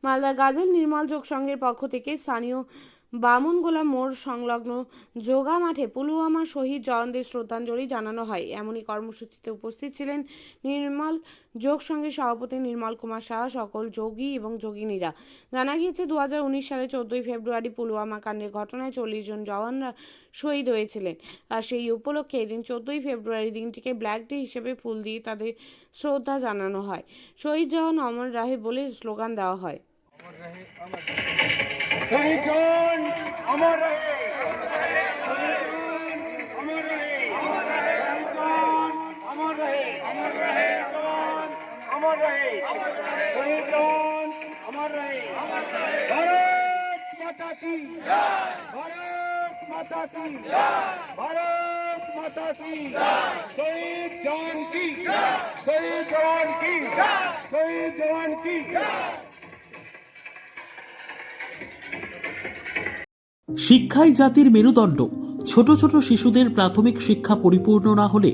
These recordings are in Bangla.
মালদা গাজল নির্মল যোগ সংঘের পক্ষ থেকে স্থানীয় বামুনগোলা মোড় সংলগ্ন যোগা মাঠে পুলওয়ামা শহীদ জওয়ানদের শ্রদ্ধাঞ্জলি জানানো হয়। এমনই কর্মসূচিতে উপস্থিত ছিলেন নির্মল যোগ সংঘের সভাপতি নির্মল কুমার সাহা, সকল যোগী এবং যোগিনীরা। জানা গিয়েছে 2019 সালে 14 ফেব্রুয়ারি পুলওয়ামা কাণ্ডের ঘটনায় 40 জন জওয়ানরা শহীদ হয়েছিলেন। আর সেই উপলক্ষে এদিন 14 ফেব্রুয়ারি দিনটিকে ব্ল্যাক ডে হিসেবে ফুল দিয়ে তাদের শ্রদ্ধা জানানো হয়। শহীদ জওয়ান অমর রাহে বলে স্লোগান দেওয়া হয়। শহীদ জওয়ান অমর রহে, অমর রহে, অমর রহে, অমর রহে, অমর রহে, শহীদ জওয়ান অমর রহে। ভারত মাতা কি জয়, ভারত মাতা কি জয়, ভারত মাতা কি জয়, শহীদ জওয়ান কি জয়, শহীদ জওয়ান কি জয়, শহীদ জওয়ান কি জয়। শিক্ষাই জাতির মেরুদণ্ড। ছোট ছোট শিশুদের প্রাথমিক শিক্ষা পরিপূর্ণ না হলে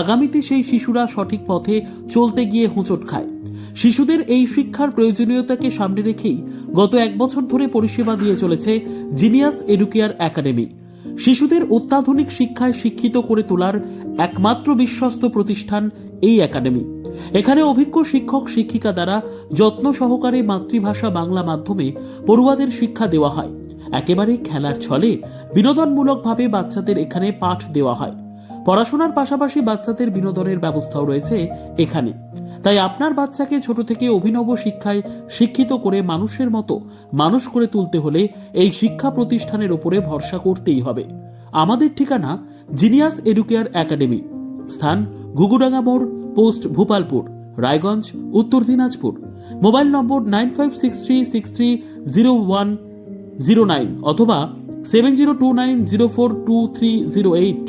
আগামীতে সেই শিশুরা সঠিক পথে চলতে গিয়ে হোঁচট খায়। শিশুদের এই শিক্ষার প্রয়োজনীয়তাকে সামনে রেখেই গত 1 বছর ধরে পরিষেবা দিয়ে চলেছে জিনিয়াস এডুকেয়ার একাডেমি। শিশুদের অত্যাধুনিক শিক্ষায় শিক্ষিত করে তোলার একমাত্র বিশ্বস্ত প্রতিষ্ঠান এই একাডেমি। এখানে অভিজ্ঞ শিক্ষক শিক্ষিকা দ্বারা যত্ন সহকারে মাতৃভাষা বাংলা মাধ্যমে পড়ুয়াদের শিক্ষা দেওয়া হয়। একেবারে খেলার ছলে বিনোদনমূলকভাবে বাচ্চাদের এখানে পাঠ দেওয়া হয়। পড়াশোনার পাশাপাশি বাচ্চাদের বিনোদনের ব্যবস্থাও রয়েছে এখানে। তাই আপনার বাচ্চাকে ছোট থেকে অভিনব শিক্ষায় শিক্ষিত করে মানুষের মতো মানুষ করে তুলতে হলে এই শিক্ষা প্রতিষ্ঠানের উপরে ভরসা করতেই হবে। আমাদের ঠিকানা জিনিয়াস এডুকেয়ার একাডেমি, স্থান ঘুঘুডাঙ্গা মোড়, পোস্ট ভূপালপুর, রায়গঞ্জ, উত্তর দিনাজপুর। মোবাইল নম্বর 9563630109 অথবা 7029042308।